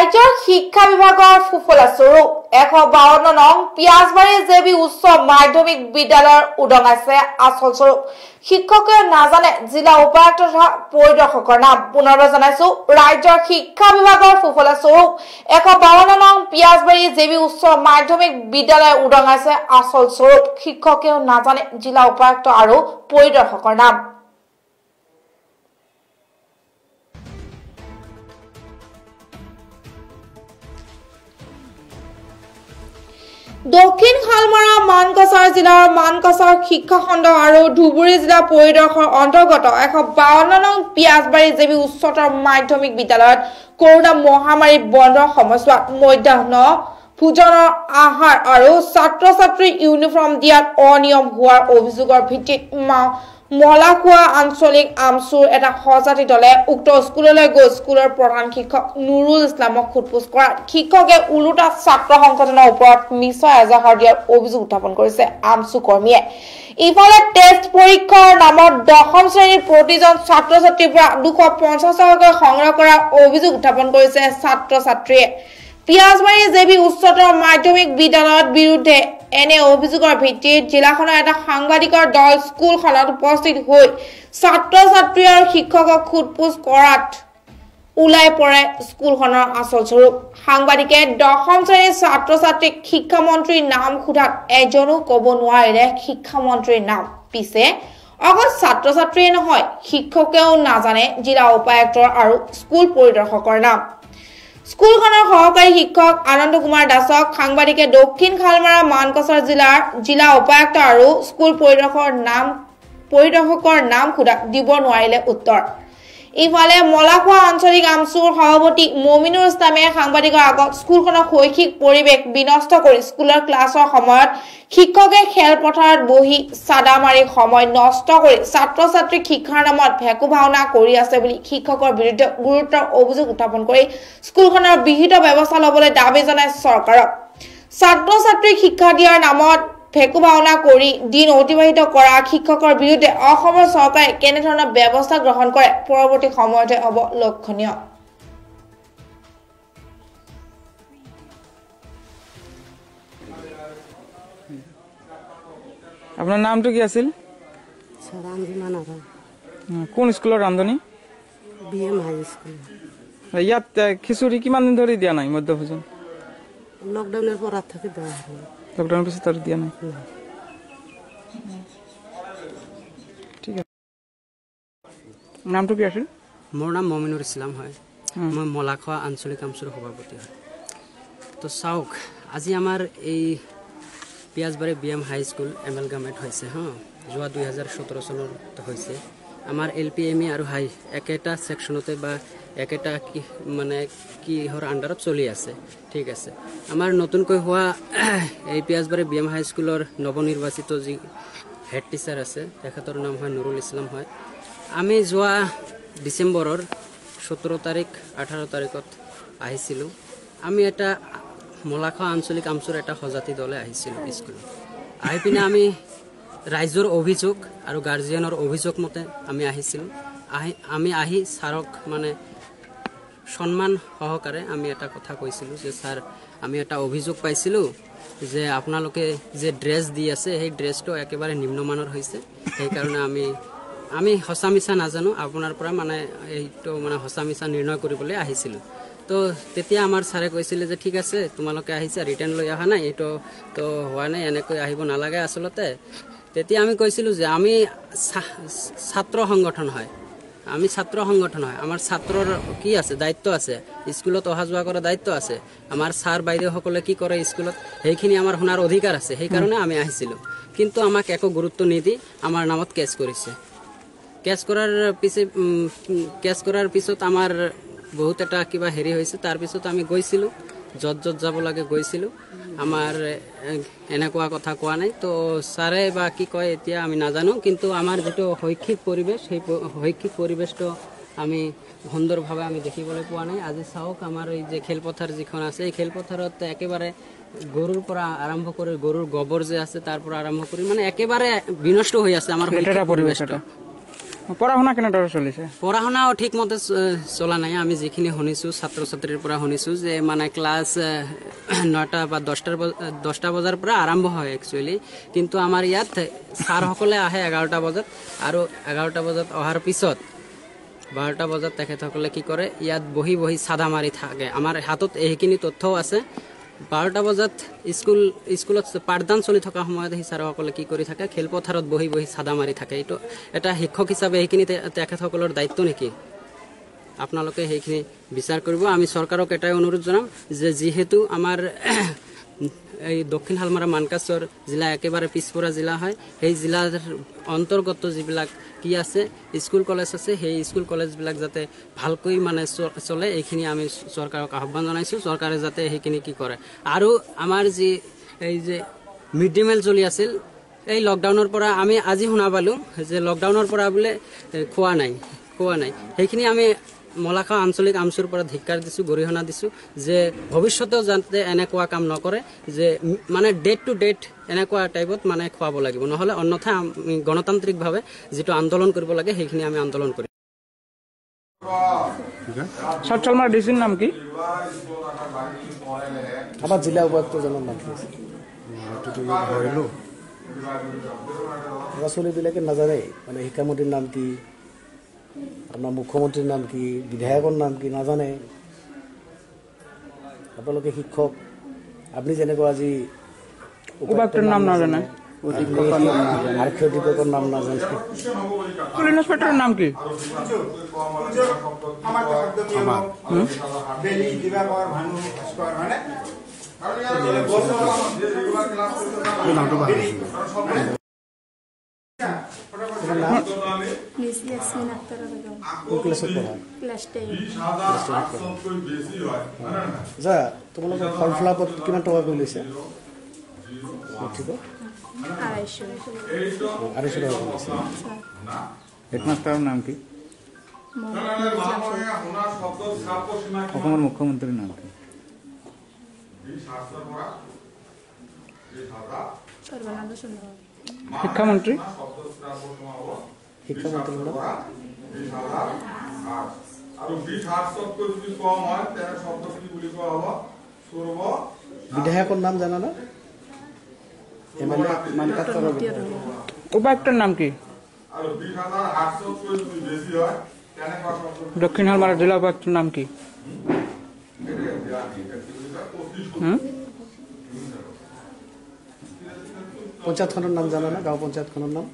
ৰাজ্যৰ শিক্ষা বিভাগৰ সুফলা স্বৰূপ 152 নং পিয়াজবাৰী জেবি উচ্চ মাধ্যমিক বিদ্যালয়ৰ উদঙাইছে আচল স্বৰূপ। শিক্ষকে নাজানে জিলা উপায়ুক্ত তথা পৰিদৰ্শকৰ নাম। পুনৰ জনাইছো, ৰাজ্যৰ শিক্ষা বিভাগৰ সুফলা স্বৰূপ 152 নং পিয়াজবাৰী জেবি উচ্চ মাধ্যমিক বিদ্যালয় উদঙাইছে আচল স্বৰূপ। শিক্ষকেও নাজানে জিলা উপায়ুক্ত আৰু পৰিদৰ্শকৰ নাম। দক্ষিণ শালমৰা মানকাছাৰ জিলাৰ মানকাছাৰ শিক্ষা খণ্ড আৰু ধুবুৰী জিলা পৰিদৰ্শনৰ অন্তৰ্গত 152 নং পিয়াজবাৰী জেবি উচ্চতৰ মাধ্যমিক বিদ্যালয়ত কৰোনা মহামাৰী বন্ধৰ সময়ছোৱাত মধ্যাহ্ন ভোজনৰ আহাৰ আৰু ছাত্ৰ-ছাত্ৰী ইউনিফৰ্ম দিয়াত অনিয়ম হোৱাৰ অভিযোগৰ ভিত্তিত মলাখোৱা আঞ্চলিক আমচুৰ এটা সজাতি দলে উক্ত স্কুললৈ গৈ স্কুলৰ প্ৰধান শিক্ষক নুৰুল ইছলামক সোধপোছ কৰাত শিক্ষকে ওলোটা ছাত্ৰ সংগঠনৰ ওপৰত মিছা এজাহাৰ দিয়াৰ অভিযোগ উত্থাপন কৰিছে আমচু কৰ্মীয়ে। ইফালে টেষ্ট পৰীক্ষাৰ নামত 10ম শ্ৰেণীৰ প্ৰতিজন ছাত্ৰ-ছাত্ৰীৰ পৰা 250 টকাকৈ সংগ্ৰহ কৰাৰ অভিযোগ উত্থাপন কৰিছে ছাত্ৰ-ছাত্ৰীয়ে। পিয়াজবাৰী জেবি উচ্চতৰ মাধ্যমিক বিদ্যালয়ৰ বিৰুদ্ধে এনে অভিযোগৰ ভিত্তিত জিলাখনৰ এটা সাংবাদিকৰ দল স্কুলখনত উপস্থিত হৈ ছাত্ৰ-ছাত্ৰী আৰু শিক্ষকক সোধপোছ কৰাত ওলাই পৰে স্কুলখনৰ আচল স্বৰূপ। সাংবাদিকে 10ম শ্ৰেণীৰ ছাত্ৰ-ছাত্ৰীক শিক্ষামন্ত্ৰীৰ নাম সোধাত এজনো ক'ব নোৱাৰিলে শিক্ষামন্ত্ৰীৰ নাম। পিছে অকল ছাত্ৰ-ছাত্ৰীয়ে নহয়, শিক্ষকেও নাজানে জিলা উপায়ুক্ত আৰু স্কুল পৰিদৰ্শকৰ নাম। স্কুলখনৰ সহকাৰী শিক্ষক আনন্দ কুমাৰ দাসক সাংবাদিকে দক্ষিণ শালমৰা মানকাছাৰ জিলাৰ জিলা উপায়ুক্ত আৰু স্কুল পৰিদৰ্শকৰ নাম সোধাত দিব নোৱাৰিলে উত্তৰ। ইফালে মলাখোৱা আঞ্চলিক আমচুৰ সভাপতি মমিনুল ইছলামে সাংবাদিকৰ আগত স্কুলখনৰ শৈক্ষিক পৰিৱেশ বিনষ্ট কৰি স্কুলৰ ক্লাছৰ সময়ত শিক্ষকে খেলপথাৰত বহি চাদা মাৰি সময় নষ্ট কৰি ছাত্ৰ-ছাত্ৰীক শিক্ষাৰ নামত ভেকু ভাওনা কৰি আছে বুলি শিক্ষকৰ বিৰুদ্ধে গুৰুতৰ অভিযোগ উত্থাপন কৰি স্কুলখনৰ বিহিত ব্যৱস্থা ল'বলৈ দাবী জনাই চৰকাৰক। ছাত্ৰ-ছাত্ৰীক শিক্ষা দিয়াৰ নামত ভেকু ভাওনা কৰি দিন অতিবাহিত কৰা শিক্ষকৰ বিৰুদ্ধে অসমৰ চৰকাৰে কেনেধৰণৰ ব্যৱস্থা গ্ৰহণ কৰে পৰৱৰ্তী সময়তে হ'ব লক্ষণীয়। আপোনাৰ নামটো কি আছিল? কোন স্কুলৰ ৰান্ধনী? বিএম হাই স্কুল। ইয়াত খিচুৰি কিমান দিন ধৰি দিয়া নাই মধ্যভোজন? লকডাউনৰ পৰা থাকি দিয়া নাই। লকডাউনৰ পিছত আৰু দিয়া নাই। ঠিক আছে। নামটো কি আছিল? মোৰ নাম মমিনুল ইছলাম হয়। মই মলাখোৱা আঞ্চলিক আমচুৰ সভাপতি হয়। তো চাওক, আজি আমাৰ এই পিয়াজবাৰী বিএম হাই স্কুল এমেলগামেট হৈছে যোৱা 2017 চনত হৈছে। আমাৰ LP, ME আৰু হাই একেটা ছেকশ্যনতে বা একেটা মানে কিহৰ আণ্ডাৰত চলি আছে। ঠিক আছে, আমাৰ নতুনকৈ হোৱা এই পিয়াজবাৰী বিএম হাই স্কুলৰ নৱনিৰ্বাচিত যি হেড টিচাৰ আছে তেখেতৰ নাম হয় নুৰুল ইছলাম হয়। আমি যোৱা ডিচেম্বৰৰ 17 তাৰিখ 18 তাৰিখত আহিছিলোঁ। আমি এটা মলাখোৱা আঞ্চলিক আমচুৰ এটা সজাতি দলে আহিছিলোঁ স্কুলত। আহি পিনে আমি ৰাইজৰ অভিযোগ আৰু গাৰ্জিয়ানৰ অভিযোগ মতে আমি আহিছিলোঁ। আমি আহি ছাৰক মানে সন্মান সহকাৰে আমি এটা কথা কৈছিলোঁ যে ছাৰ, আমি এটা অভিযোগ পাইছিলোঁ যে আপোনালোকে যে ড্ৰেছ দি আছে সেই ড্ৰেছটো একেবাৰে নিম্নমানৰ হৈছে। সেইকাৰণে আমি সঁচা মিছা নাজানো, আপোনাৰ পৰা মানে এইটো মানে সঁচা মিছা নিৰ্ণয় কৰিবলৈ আহিছিলোঁ। তো তেতিয়া আমাৰ ছাৰে কৈছিলে যে ঠিক আছে, তোমালোকে আহিছা, ৰিটাৰ্ণ লৈ অহা নাই, এইটো তো হোৱা নাই, এনেকৈ আহিব নালাগে আচলতে। তেতিয়া আমি কৈছিলোঁ যে আমি ছাত্ৰ সংগঠন হয়, আমাৰ ছাত্ৰৰ কি আছে, দায়িত্ব আছে, স্কুলত অহা যোৱা কৰা দায়িত্ব আছে। আমাৰ ছাৰ বাইদেউসকলে কি কৰে স্কুলত সেইখিনি আমাৰ শুনাৰ অধিকাৰ আছে। সেইকাৰণে আমি আহিছিলোঁ। কিন্তু আমাক একো গুৰুত্ব নিদি আমাৰ নামত কেছ কৰিছে। কেছ কৰাৰ পিছত আমাৰ বহুত এটা কিবা হেৰি হৈছে। তাৰপিছত আমি গৈছিলোঁ, য'ত যাব লাগে গৈছিলোঁ। আমাৰ এনেকুৱা কথা কোৱা নাই। তো ছাৰে বা কি কয় এতিয়া আমি নাজানো, কিন্তু আমাৰ যিটো শৈক্ষিক পৰিৱেশ সেই শৈক্ষিক পৰিৱেশটো আমি সুন্দৰভাৱে আমি দেখিবলৈ পোৱা নাই। আজি চাওক, আমাৰ এই যে খেলপথাৰ যিখন আছে, এই খেলপথাৰত একেবাৰে গৰুৰ পৰা আৰম্ভ কৰি গৰুৰ গোবৰ যে আছে তাৰ পৰা আৰম্ভ কৰি মানে একেবাৰে বিনষ্ট হৈ আছে আমাৰ পৰিৱেশটো। পঢ়া শুনা কেনেদৰে চলিছে? পঢ়া শুনাও ঠিকমতে চলা নাই। আমি যিখিনি শুনিছোঁ ছাত্ৰ ছাত্ৰীৰ পৰা শুনিছোঁ যে মানে ক্লাছ 9টা বা 10টা বজাৰ পৰা আৰম্ভ হয় একচুৱেলি, কিন্তু আমাৰ ইয়াত ছাৰসকলে আহে 11টা বজাত, আৰু 11টা বজাত অহাৰ পিছত 12টা বজাত তেখেতসকলে কি কৰে, ইয়াত বহি বহি চাঁদা মাৰি থাকে। আমাৰ হাতত এইখিনি তথ্যও আছে। 12টা বজাত স্কুলত পাঠদান চলি থকা সময়ত সেই ছাৰসকলে কি কৰি থাকে, খেলপথাৰত বহি বহি চাঁদা মাৰি থাকে। এইটো এটা শিক্ষক হিচাপে সেইখিনি তেখেতসকলৰ দায়িত্ব নেকি? আপোনালোকে সেইখিনি বিচাৰ কৰিব। আমি চৰকাৰক এটাই অনুৰোধ জনাম যে যিহেতু আমাৰ এই দক্ষিণ শালমাৰা মানকাছৰ জিলা একেবাৰে পিছপৰা জিলা হয়, সেই জিলাৰ অন্তৰ্গত যিবিলাক কি আছে স্কুল কলেজ আছে, সেই স্কুল কলেজবিলাক যাতে ভালকৈ মানে চলে, এইখিনি আমি চৰকাৰক আহ্বান জনাইছোঁ। চৰকাৰে যাতে সেইখিনি কি কৰে। আৰু আমাৰ যি এই যে মিড ডে মিল চলি আছিল, এই লকডাউনৰ পৰা আমি আজি শুনা পালোঁ যে লকডাউনৰ পৰা বোলে খোৱা নাই। সেইখিনি আমি মলাখা আঞ্চলিক আমচুৰ পৰা ধিক্কাৰ দিছোঁ, গৰিহণা দিছোঁ যে ভৱিষ্যতেও যাতে এনেকুৱা কাম নকৰে, যে মানে ডেট টু ডেট এনেকুৱা টাইপত মানে খুৱাব লাগিব, নহ'লে অন্যথা আমি গণতান্ত্ৰিকভাৱে যিটো আন্দোলন কৰিব লাগে সেইখিনি আমি আন্দোলন কৰিম। সাউথ শালমাৰা ডিচিৰ নাম কি? আমাৰ জিলা উপায়ুক্তজনৰ নাম কি আছে? ল'ৰা ছোৱালীবিলাকে নাজানে মানে শিক্ষামন্ত্ৰীৰ নাম কি, আপোনাৰ মুখ্যমন্ত্ৰীৰ নাম কি, বিধায়কৰ নাম কি নাজানে। আপোনালোকে শিক্ষক, আপুনি যেনেকুৱা আজি উপায়ুক্তৰ নাম নাজানে, আৰক্ষী অধীক্ষকৰ নাম নাজানে, পুলিচ ইন্সপেক্টৰৰ নাম কি? কোন ক্লাছত পঢ়া? যা তোমালোকৰ ফৰ্ম ফিল আপত কিমান টকা কৰি লৈছে? 250 টকা কৰি লৈছে। হেডমাষ্টাৰৰ নাম কি? অসমৰ মুখ্যমন্ত্ৰীৰ নাম কি? শিক্ষামন্ত্ৰী বিধায়কৰ নাম জানা না? উপায়ুক্তৰ নাম কি? দক্ষিণ শালমাৰা জিলা উপায়ুক্তৰ নাম কি? পঞ্চায়তখনৰ নাম জানা না? গাঁও পঞ্চায়তখনৰ নাম?